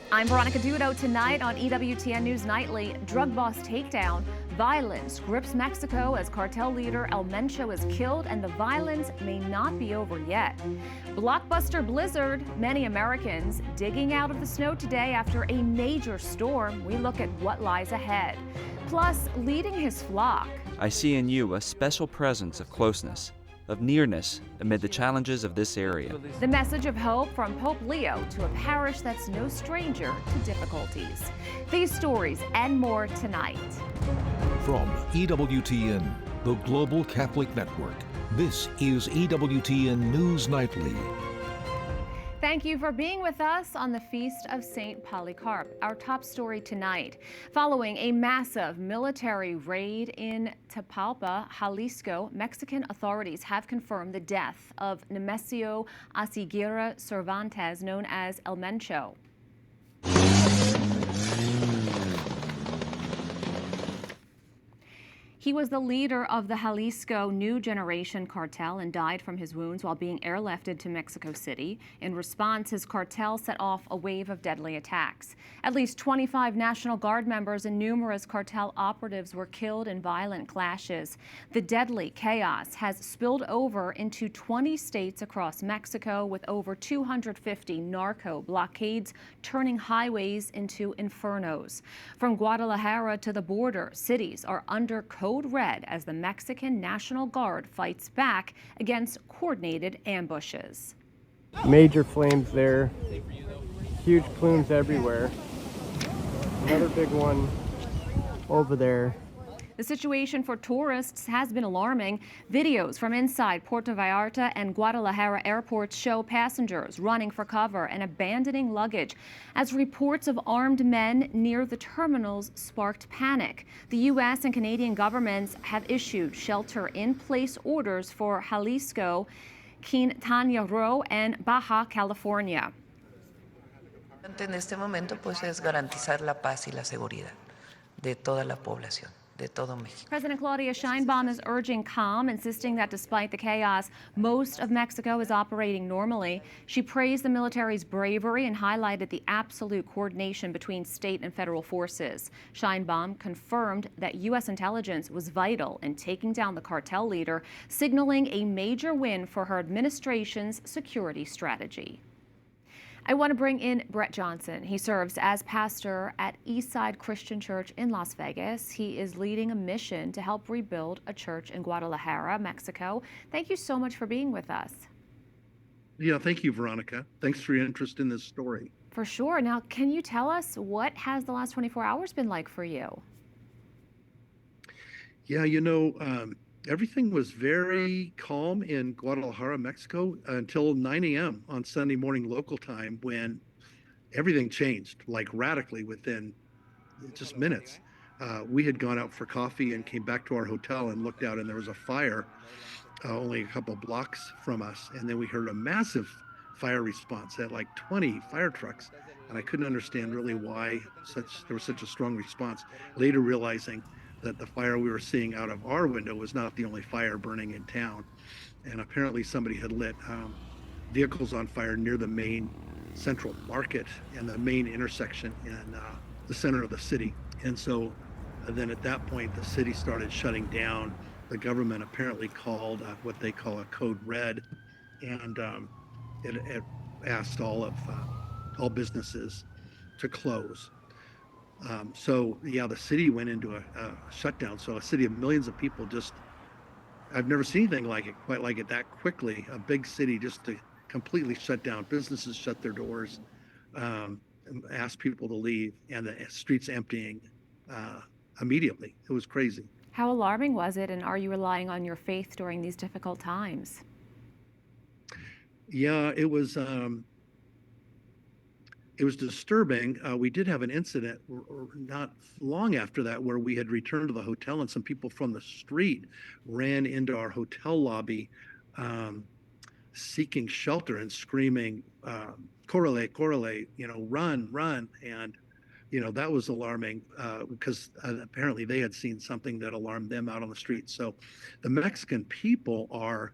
I'm Veronica Dudo. Tonight on EWTN News Nightly, drug boss takedown, violence grips Mexico as cartel leader El Mencho is killed, and the violence may not be over yet. Blockbuster blizzard, many Americans digging out of the snow today after a major storm. We look at what lies ahead. Plus, leading his flock. I see in you a special presence of closeness, of nearness amid the challenges of this area. The message of hope from Pope Leo to a parish that's no stranger to difficulties. These stories and more tonight. From EWTN, the Global Catholic Network, this is EWTN News Nightly. Thank you for being with us on the Feast of St. Polycarp. Our top story tonight, following a massive military raid in Tapalpa, Jalisco, Mexican authorities have confirmed the death of Nemesio Asiguera Cervantes, known as El Mencho. He was the leader of the Jalisco New Generation Cartel and died from his wounds while being airlifted to Mexico City. In response, his cartel set off a wave of deadly attacks. At least 25 National Guard members and numerous cartel operatives were killed in violent clashes. The deadly chaos has spilled over into 20 states across Mexico, with over 250 narco blockades turning highways into infernos. From Guadalajara to the border, cities are under code red as the Mexican National Guard fights back against coordinated ambushes. Major flames there, huge plumes everywhere. Another big one over there. The situation for tourists has been alarming. Videos from inside Puerto Vallarta and Guadalajara airports show passengers running for cover and abandoning luggage as reports of armed men near the terminals sparked panic. The U.S. and Canadian governments have issued shelter-in-place orders for Jalisco, Quintana Roo, and Baja California. En este momento, pues, es garantizar la paz y la seguridad de toda la población. President Claudia Sheinbaum is urging calm, insisting that despite the chaos, most of Mexico is operating normally. She praised the military's bravery and highlighted the absolute coordination between state and federal forces. Sheinbaum confirmed that U.S. intelligence was vital in taking down the cartel leader, signaling a major win for her administration's security strategy. I want to bring in Brett Johnson. He serves as pastor at Eastside Christian Church in Las Vegas. He is leading a mission to help rebuild a church in Guadalajara, Mexico. Thank you so much for being with us. Yeah, thank you, Veronica. Thanks for your interest in this story. For sure. Now, can you tell us what has the last 24 hours been like for you? Yeah, everything was very calm in Guadalajara, Mexico until 9 a.m. on Sunday morning local time, when everything changed like radically within just minutes. We had gone out for coffee and came back to our hotel and looked out, and there was a fire only a couple blocks from us. And then we heard a massive fire response at like 20 fire trucks. And I couldn't understand really why there was such a strong response. Later realizing that the fire we were seeing out of our window was not the only fire burning in town. And apparently somebody had lit vehicles on fire near the main central market and the main intersection in the center of the city. And so then at that point, the city started shutting down. The government apparently called what they call a code red, and it asked all businesses to close. So yeah, the city went into a shutdown. So a city of millions of people I've never seen anything like it, quite like it that quickly. A big city just to completely shut down. Businesses shut their doors, asked people to leave, and the streets emptying immediately. It was crazy. How alarming was it, and are you relying on your faith during these difficult times? Yeah, it was disturbing. We did have an incident not long after that where we had returned to the hotel, and some people from the street ran into our hotel lobby seeking shelter and screaming, "Correle, correle," run. And, that was alarming because apparently they had seen something that alarmed them out on the street. So the Mexican people are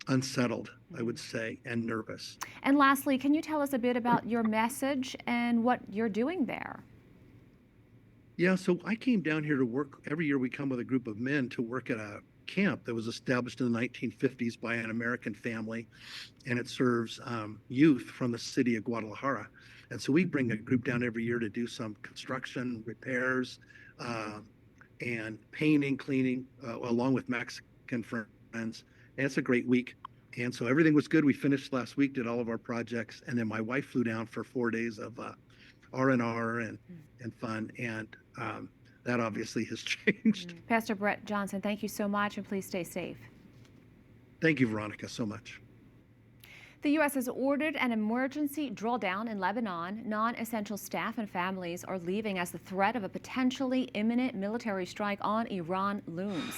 unsettled, I would say, and nervous. And lastly, can you tell us a bit about your message and what you're doing there? Yeah, so I came down here to work. Every year we come with a group of men to work at a camp that was established in the 1950s by an American family, and it serves youth from the city of Guadalajara. And so we bring a group down every year to do some construction, repairs, and painting, cleaning, along with Mexican friends. And it's a great week. And so everything was good. We finished last week, did all of our projects, and then my wife flew down for 4 days of R&R and fun, and that obviously has changed. Pastor Brett Johnson, thank you so much, and please stay safe. Thank you, Veronica, so much. The U.S. has ordered an emergency drawdown in Lebanon. Non-essential staff and families are leaving as the threat of a potentially imminent military strike on Iran looms.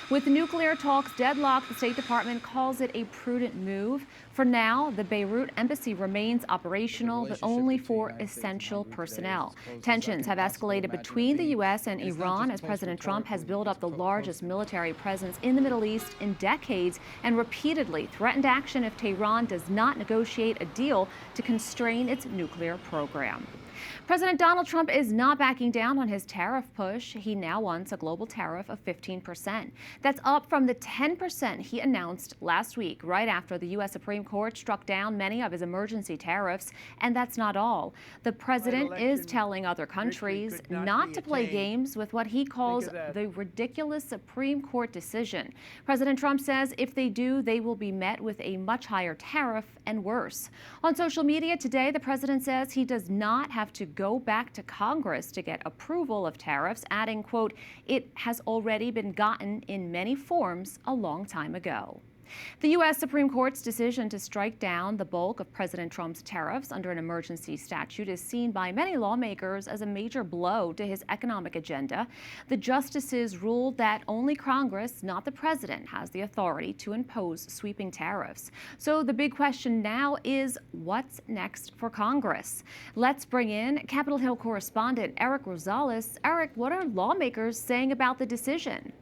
With nuclear talks deadlocked, the State Department calls it a prudent move. For now, the Beirut embassy remains operational, but only for essential personnel. Tensions have escalated between the U.S. and Iran as President Trump has built up the largest military presence in the Middle East in decades and repeatedly threatened action if Tehran does not negotiate a deal to constrain its nuclear program. President Donald Trump is not backing down on his tariff push. He now wants a global tariff of 15%. That's up from the 10% he announced last week, right after the U.S. Supreme Court struck down many of his emergency tariffs. And that's not all. The president is telling other countries not to play games with what he calls the ridiculous Supreme Court decision. President Trump says if they do, they will be met with a much higher tariff and worse. On social media today, the president says he does not have to go back to Congress to get approval of tariffs, adding, quote, "It has already been gotten in many forms a long time ago." The U.S. Supreme Court's decision to strike down the bulk of President Trump's tariffs under an emergency statute is seen by many lawmakers as a major blow to his economic agenda. The justices ruled that only Congress, not the president, has the authority to impose sweeping tariffs. So the big question now is, what's next for Congress? Let's bring in Capitol Hill correspondent Eric Rosales. Eric, what are lawmakers saying about the decision?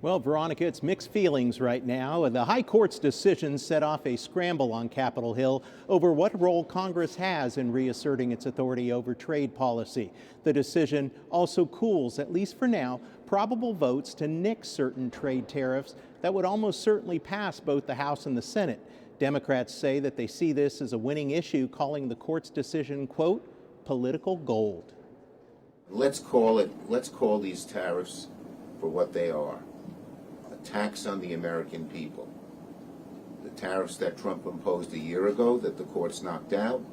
Well, Veronica, it's mixed feelings right now. The High Court's decision set off a scramble on Capitol Hill over what role Congress has in reasserting its authority over trade policy. The decision also cools, at least for now, probable votes to nix certain trade tariffs that would almost certainly pass both the House and the Senate. Democrats say that they see this as a winning issue, calling the court's decision, quote, political gold. Let's call these tariffs for what they are. Tax on the American people. The tariffs that Trump imposed a year ago that the courts knocked out,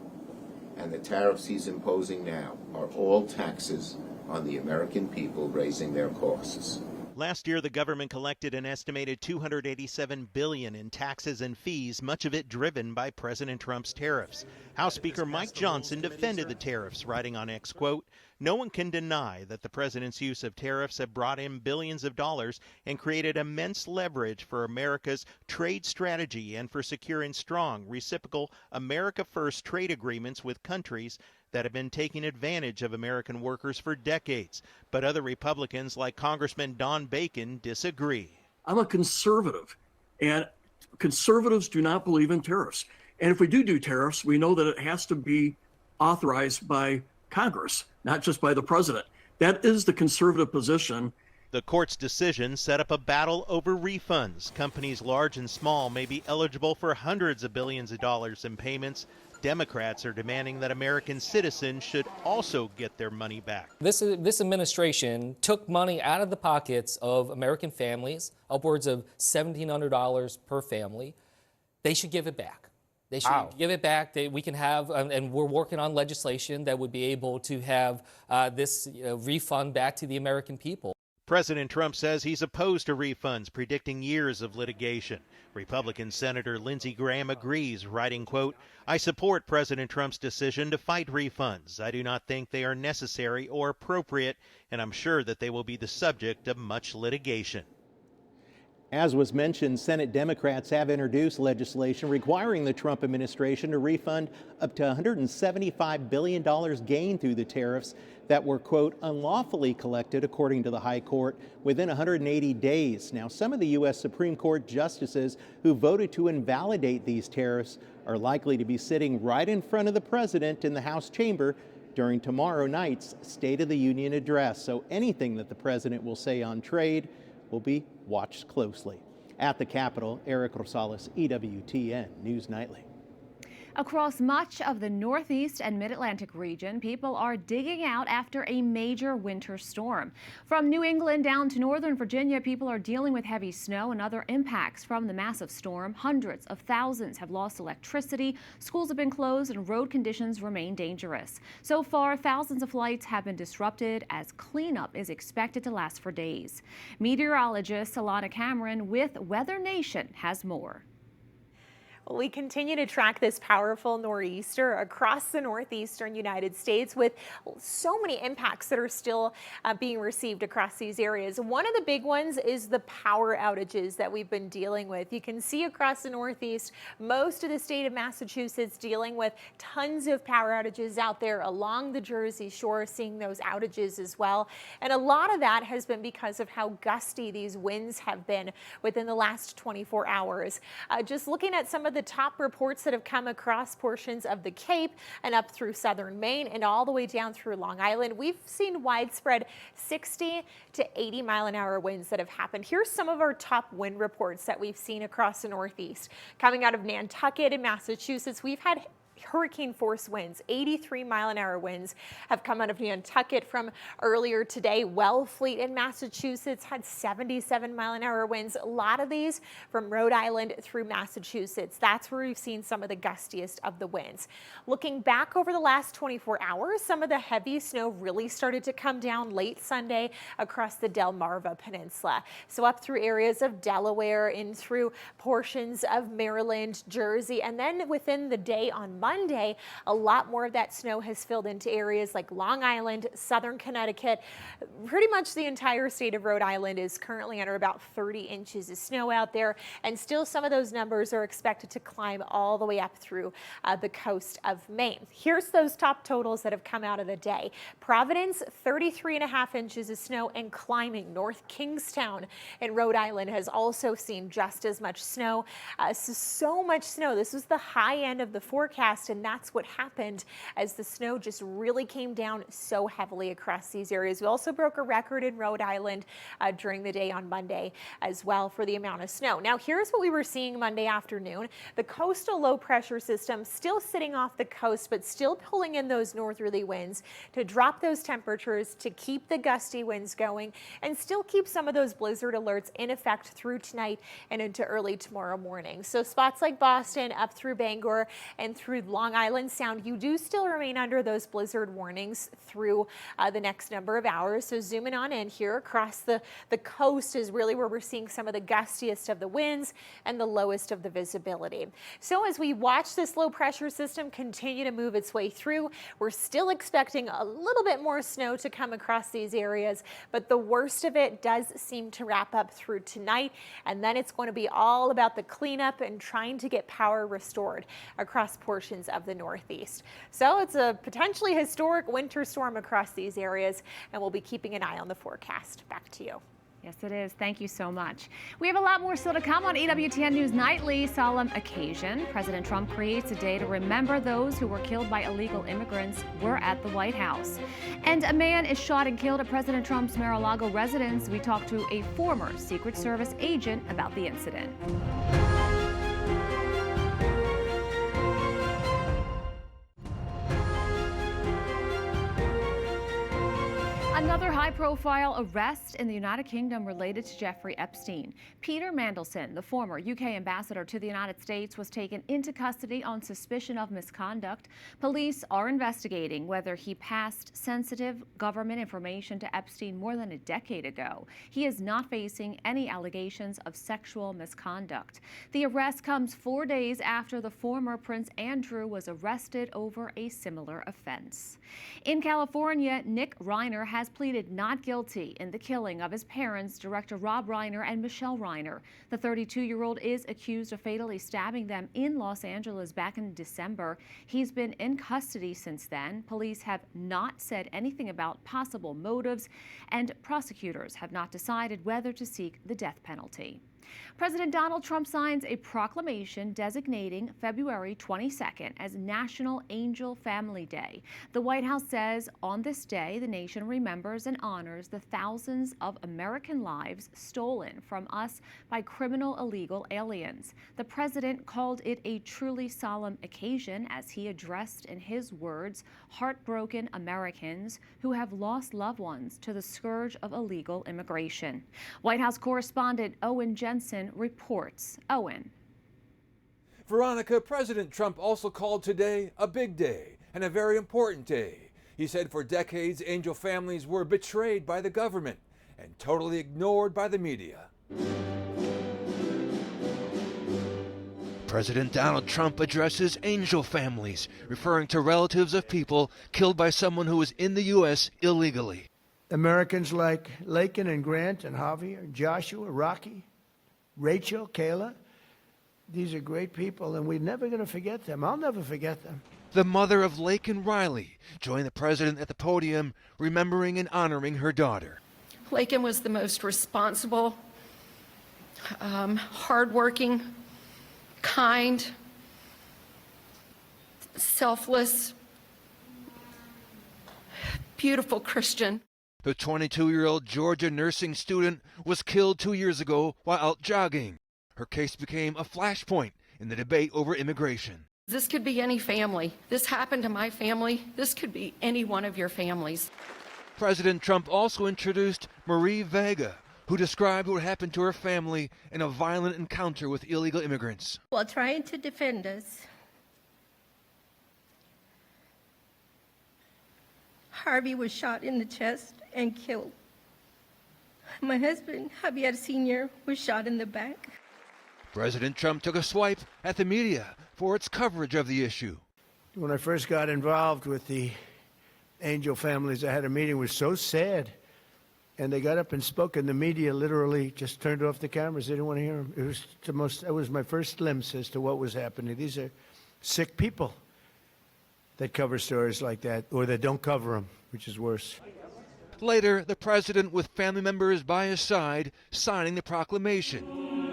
and the tariffs he's imposing now are all taxes on the American people, raising their costs. Last year, the government collected an estimated $287 billion in taxes and fees, much of it driven by President Trump's tariffs. House Speaker Mike Johnson defended the tariffs, writing on X, quote, "No one can deny that the president's use of tariffs have brought in billions of dollars and created immense leverage for America's trade strategy and for securing strong, reciprocal, America-first trade agreements with countries that have been taking advantage of American workers for decades." But other Republicans, like Congressman Don Bacon, disagree. I'm a conservative, and conservatives do not believe in tariffs. And if we do tariffs, we know that it has to be authorized by Congress, not just by the president. That is the conservative position. The court's decision set up a battle over refunds. Companies large and small may be eligible for hundreds of billions of dollars in payments. Democrats are demanding that American citizens should also get their money back. This administration took money out of the pockets of American families, upwards of $1,700 per family. They should give it back. They should give it back. We can have, and we're working on legislation that would be able to have this refund back to the American people. President Trump says he's opposed to refunds, predicting years of litigation. Republican Senator Lindsey Graham agrees, writing, quote, "I support President Trump's decision to fight refunds. I do not think they are necessary or appropriate, and I'm sure that they will be the subject of much litigation." As was mentioned, Senate Democrats have introduced legislation requiring the Trump administration to refund up to $175 billion gained through the tariffs that were, quote, unlawfully collected, according to the High Court, within 180 days. Now, some of the U.S. Supreme Court justices who voted to invalidate these tariffs are likely to be sitting right in front of the president in the House chamber during tomorrow night's State of the Union address. So anything that the president will say on trade will be watched closely. At the Capitol, Eric Rosales, EWTN News Nightly. Across much of the Northeast and Mid-Atlantic region, people are digging out after a major winter storm. From New England down to Northern Virginia, people are dealing with heavy snow and other impacts from the massive storm. Hundreds of thousands have lost electricity, schools have been closed, and road conditions remain dangerous. So far, thousands of flights have been disrupted as cleanup is expected to last for days. Meteorologist Alana Cameron with Weather Nation has more. We continue to track this powerful nor'easter across the northeastern United States with so many impacts that are still being received across these areas. One of the big ones is the power outages that we've been dealing with. You can see across the northeast, most of the state of Massachusetts dealing with tons of power outages out there along the Jersey Shore, seeing those outages as well. And a lot of that has been because of how gusty these winds have been within the last 24 hours. Just looking at some of the top reports that have come across portions of the Cape and up through southern Maine and all the way down through Long Island, we've seen widespread 60 to 80 mile an hour winds that have happened. Here's some of our top wind reports that we've seen across the Northeast. Coming out of Nantucket in Massachusetts, we've had hurricane force winds, 83 mile an hour winds have come out of Nantucket from earlier today. Wellfleet in Massachusetts had 77 mile an hour winds. A lot of these from Rhode Island through Massachusetts. That's where we've seen some of the gustiest of the winds. Looking back over the last 24 hours, some of the heavy snow really started to come down late Sunday across the Delmarva Peninsula. So up through areas of Delaware, in through portions of Maryland, Jersey, and then within the day on Monday, a lot more of that snow has filled into areas like Long Island, southern Connecticut. Pretty much the entire state of Rhode Island is currently under about 30 inches of snow out there, and still some of those numbers are expected to climb all the way up through the coast of Maine. Here's those top totals that have come out of the day. Providence, 33.5 inches of snow and climbing. North Kingstown in Rhode Island has also seen just as much snow. So much snow. This was the high end of the forecast, and that's what happened as the snow just really came down so heavily across these areas. We also broke a record in Rhode Island during the day on Monday as well for the amount of snow. Now, here's what we were seeing Monday afternoon. The coastal low pressure system still sitting off the coast, but still pulling in those northerly winds to drop those temperatures, to keep the gusty winds going, and still keep some of those blizzard alerts in effect through tonight and into early tomorrow morning. So spots like Boston, up through Bangor, and through Long Island Sound, you do still remain under those blizzard warnings through the next number of hours. So zooming on in here across the coast is really where we're seeing some of the gustiest of the winds and the lowest of the visibility. So as we watch this low pressure system continue to move its way through, we're still expecting a little bit more snow to come across these areas, but the worst of it does seem to wrap up through tonight, and then it's going to be all about the cleanup and trying to get power restored across portions of the Northeast. So it's a potentially historic winter storm across these areas, and we'll be keeping an eye on the forecast. Back to you. Yes, it is. Thank you so much. We have a lot more still to come on EWTN News Nightly. Solemn occasion. President Trump creates a day to remember those who were killed by illegal immigrants. We're at the White House. And a man is shot and killed at President Trump's Mar-a-Lago residence. We talked to a former Secret Service agent about the incident. Another high-profile arrest in the United Kingdom related to Jeffrey Epstein. Peter Mandelson, the former UK ambassador to the United States, was taken into custody on suspicion of misconduct. Police are investigating whether he passed sensitive government information to Epstein more than a decade ago. He is not facing any allegations of sexual misconduct. The arrest comes 4 days after the former Prince Andrew was arrested over a similar offense. In California, Nick Reiner has has pleaded not guilty in the killing of his parents, director Rob Reiner and Michelle Reiner. The 32-year-old is accused of fatally stabbing them in Los Angeles back in December. He's been in custody since then. Police have not said anything about possible motives, and prosecutors have not decided whether to seek the death penalty. President Donald Trump signs a proclamation designating February 22nd as National Angel Family Day. The White House says on this day, the nation remembers and honors the thousands of American lives stolen from us by criminal illegal aliens. The president called it a truly solemn occasion as he addressed, in his words, heartbroken Americans who have lost loved ones to the scourge of illegal immigration. White House correspondent Owen Jensen reports. Owen. Veronica, President Trump also called today a big day and a very important day. He said for decades, angel families were betrayed by the government and totally ignored by the media. President Donald Trump addresses angel families, referring to relatives of people killed by someone who was in the U.S. illegally. Americans like Laken and Grant and Javier, Joshua, Rocky, Rachel, Kayla, these are great people, and we're never going to forget them. I'll never forget them. The mother of Laken Riley joined the president at the podium, remembering and honoring her daughter. Laken was the most responsible, hardworking, kind, selfless, beautiful Christian. The 22-year-old Georgia nursing student was killed 2 years ago while out jogging. Her case became a flashpoint in the debate over immigration. This could be any family. This happened to my family. This could be any one of your families. President Trump also introduced Marie Vega, who described what happened to her family in a violent encounter with illegal immigrants. While trying to defend us, Harvey was shot in the chest and killed. My husband, Javier Sr., was shot in the back. President Trump took a swipe at the media for its coverage of the issue. When I first got involved with the angel families, I had a meeting. It was so sad. And they got up and spoke, and the media literally just turned off the cameras. They didn't want to hear them. It was my first glimpse as to what was happening. These are sick people that cover stories like that, or that don't cover them, which is worse. Later, the president, with family members by his side, signing the proclamation.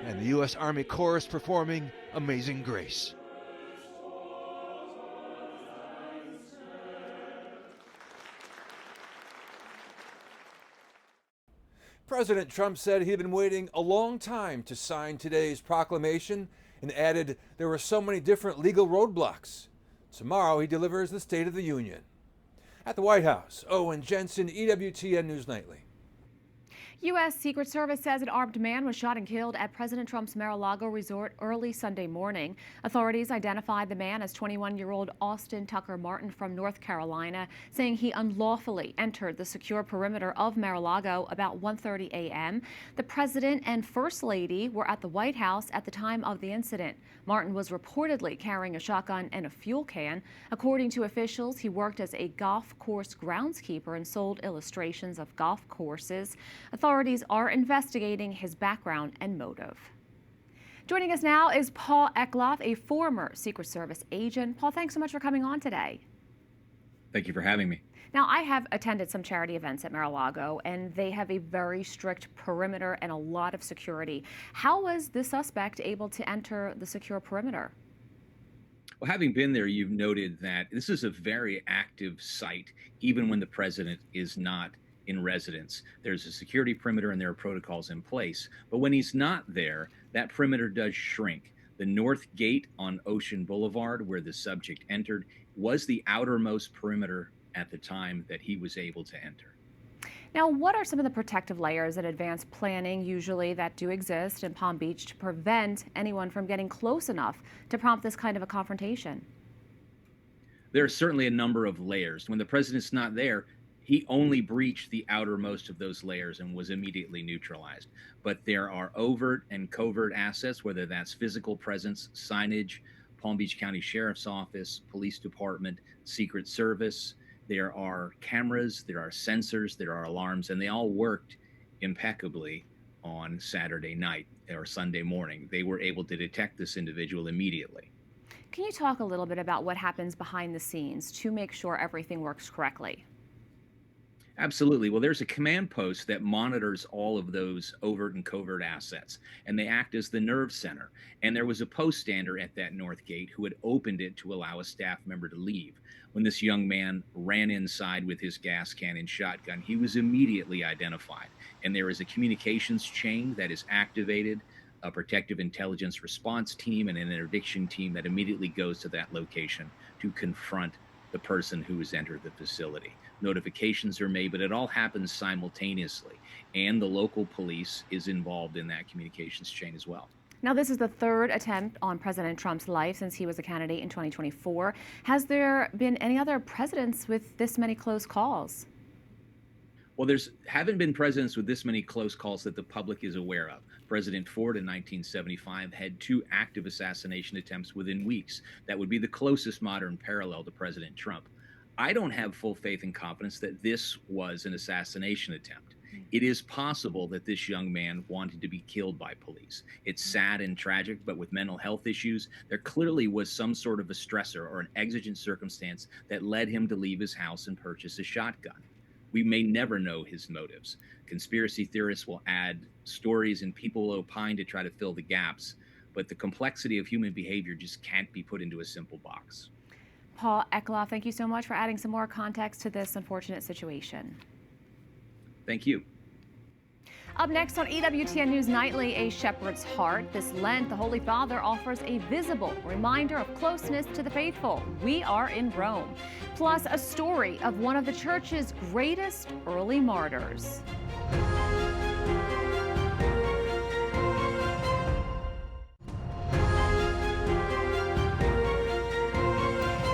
And the U.S. Army Chorus performing Amazing Grace. President Trump said he had been waiting a long time to sign today's proclamation and added there were so many different legal roadblocks. Tomorrow he delivers the State of the Union. At the White House, Owen Jensen, EWTN News Nightly. U.S. Secret Service says an armed man was shot and killed at President Trump's Mar-a-Lago resort early Sunday morning. Authorities identified the man as 21-year-old Austin Tucker Martin from North Carolina, saying he unlawfully entered the secure perimeter of Mar-a-Lago about 1:30 a.m. The president and first lady were at the White House at the time of the incident. Martin was reportedly carrying a shotgun and a fuel can. According to officials, he worked as a golf course groundskeeper and sold illustrations of golf courses. Authorities are investigating his background and motive. Joining us now is Paul Eckloff, a former Secret Service agent. Paul, thanks so much for coming on today. Thank you for having me. Now, I have attended some charity events at Mar-a-Lago, and they have a very strict perimeter and a lot of security. How was the suspect able to enter the secure perimeter? Well, having been there, you've noted that this is a very active site, even when the president is not in residence. There's a security perimeter and there are protocols in place. But when he's not there, that perimeter does shrink. The north gate on Ocean Boulevard, where the subject entered, was the outermost perimeter at the time that he was able to enter. Now, what are some of the protective layers and advanced planning usually that do exist in Palm Beach to prevent anyone from getting close enough to prompt this kind of a confrontation? There are certainly a number of layers. When the president's not there, he only breached the outermost of those layers and was immediately neutralized. But there are overt and covert assets, whether that's physical presence, signage, Palm Beach County Sheriff's Office, Police Department, Secret Service. There are cameras, there are sensors, there are alarms, and they all worked impeccably on Saturday night or Sunday morning. They were able to detect this individual immediately. Can you talk a little bit about what happens behind the scenes to make sure everything works correctly? Absolutely. Well, there's a command post that monitors all of those overt and covert assets, and they act as the nerve center. And there was a post stander at that north gate who had opened it to allow a staff member to leave. When this young man ran inside with his gas can and shotgun, he was immediately identified. And there is a communications chain that is activated, a protective intelligence response team, and an interdiction team that immediately goes to that location to confront the person who has entered the facility. Notifications are made, but it all happens simultaneously. And the local police is involved in that communications chain as well. Now, this is the third attempt on President Trump's life since he was a candidate in 2024. Has there been any other presidents with this many close calls? Well, haven't been presidents with this many close calls that the public is aware of. President Ford in 1975 had 2 active assassination attempts within weeks. That would be the closest modern parallel to President Trump. I don't have full faith and confidence that this was an assassination attempt. It is possible that this young man wanted to be killed by police. It's sad and tragic, but with mental health issues, there clearly was some sort of a stressor or an exigent circumstance that led him to leave his house and purchase a shotgun. We may never know his motives. Conspiracy theorists will add stories and people will opine to try to fill the gaps, but the complexity of human behavior just can't be put into a simple box. Paul Eckloff, thank you so much for adding some more context to this unfortunate situation. Thank you. Up next on EWTN News Nightly, A Shepherd's Heart. This Lent, the Holy Father offers a visible reminder of closeness to the faithful. We are in Rome. Plus, a story of one of the Church's greatest early martyrs.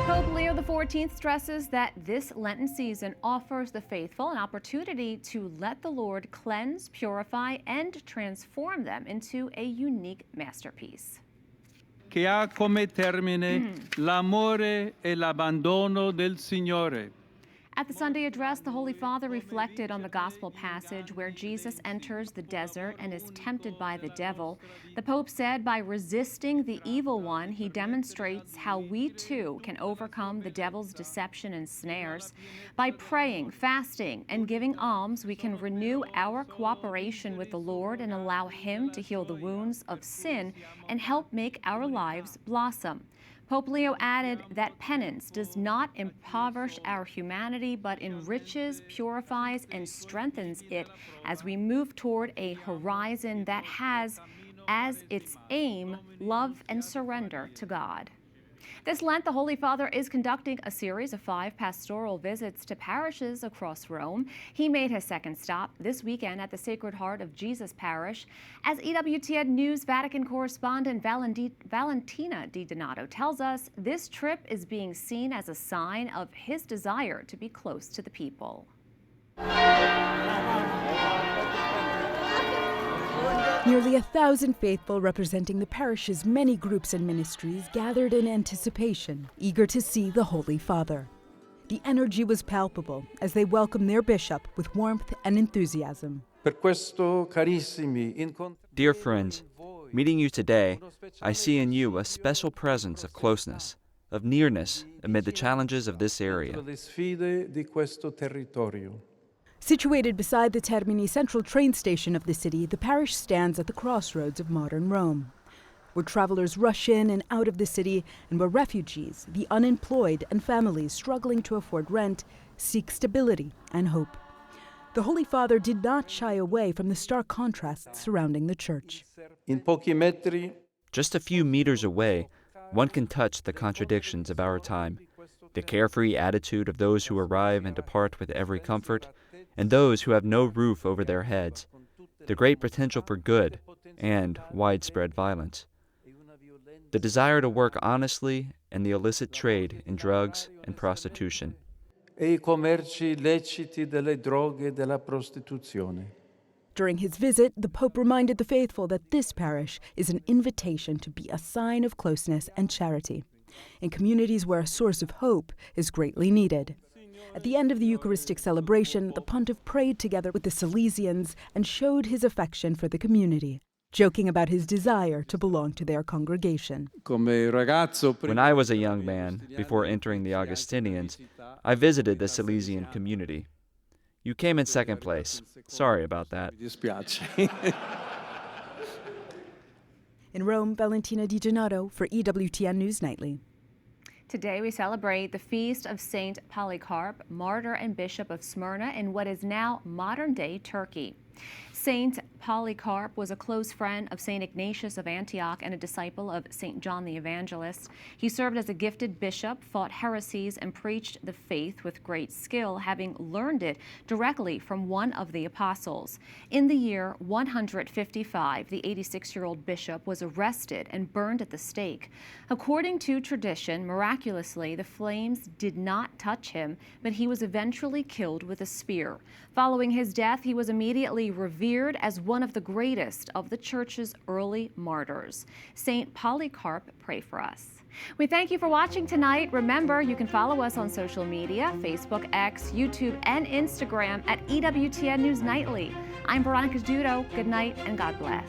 Pope Leo XIV stresses that this Lenten season offers the faithful an opportunity to let the Lord cleanse, purify, and transform them into a unique masterpiece. Che ha come termine l'amore e l'abbandono del Signore. At the Sunday address, the Holy Father reflected on the gospel passage where Jesus enters the desert and is tempted by the devil. The Pope said by resisting the evil one, he demonstrates how we too can overcome the devil's deception and snares. By praying, fasting, and giving alms, we can renew our cooperation with the Lord and allow him to heal the wounds of sin and help make our lives blossom. Pope Leo added that penance does not impoverish our humanity, but enriches, purifies, and strengthens it as we move toward a horizon that has as its aim love and surrender to God. This Lent, the Holy Father is conducting a series of 5 pastoral visits to parishes across Rome. He made his second stop this weekend at the Sacred Heart of Jesus Parish. As EWTN News Vatican correspondent Valentina Di Donato tells us, this trip is being seen as a sign of his desire to be close to the people. Nearly 1,000 faithful representing the parish's many groups and ministries gathered in anticipation, eager to see the Holy Father. The energy was palpable as they welcomed their bishop with warmth and enthusiasm. Dear friends, meeting you today, I see in you a special presence of closeness, of nearness amid the challenges of this area. Situated beside the Termini Central train station of the city, the parish stands at the crossroads of modern Rome, where travelers rush in and out of the city and where refugees, the unemployed, and families struggling to afford rent seek stability and hope. The Holy Father did not shy away from the stark contrasts surrounding the church. Just a few meters away, one can touch the contradictions of our time, the carefree attitude of those who arrive and depart with every comfort, and those who have no roof over their heads, the great potential for good and widespread violence, the desire to work honestly and the illicit trade in drugs and prostitution. During his visit, the Pope reminded the faithful that this parish is an invitation to be a sign of closeness and charity in communities where a source of hope is greatly needed. At the end of the Eucharistic celebration, the pontiff prayed together with the Salesians and showed his affection for the community, joking about his desire to belong to their congregation. When I was a young man, before entering the Augustinians, I visited the Salesian community. You came in second place. Sorry about that. In Rome, Valentina Di Gennaro for EWTN News Nightly. Today we celebrate the feast of Saint Polycarp, martyr and bishop of Smyrna in what is now modern-day Turkey. Saint Polycarp was a close friend of Saint Ignatius of Antioch and a disciple of Saint John the Evangelist. He served as a gifted bishop, fought heresies, and preached the faith with great skill, having learned it directly from one of the apostles. In the year 155, the 86-year-old bishop was arrested and burned at the stake. According to tradition, miraculously, the flames did not touch him, but he was eventually killed with a spear. Following his death, he was immediately revered as one of the greatest of the Church's early martyrs. Saint Polycarp, pray for us. We thank you for watching tonight. Remember, you can follow us on social media, Facebook, X, YouTube, and Instagram at EWTN News Nightly. I'm Veronica Dudo. Good night and God bless.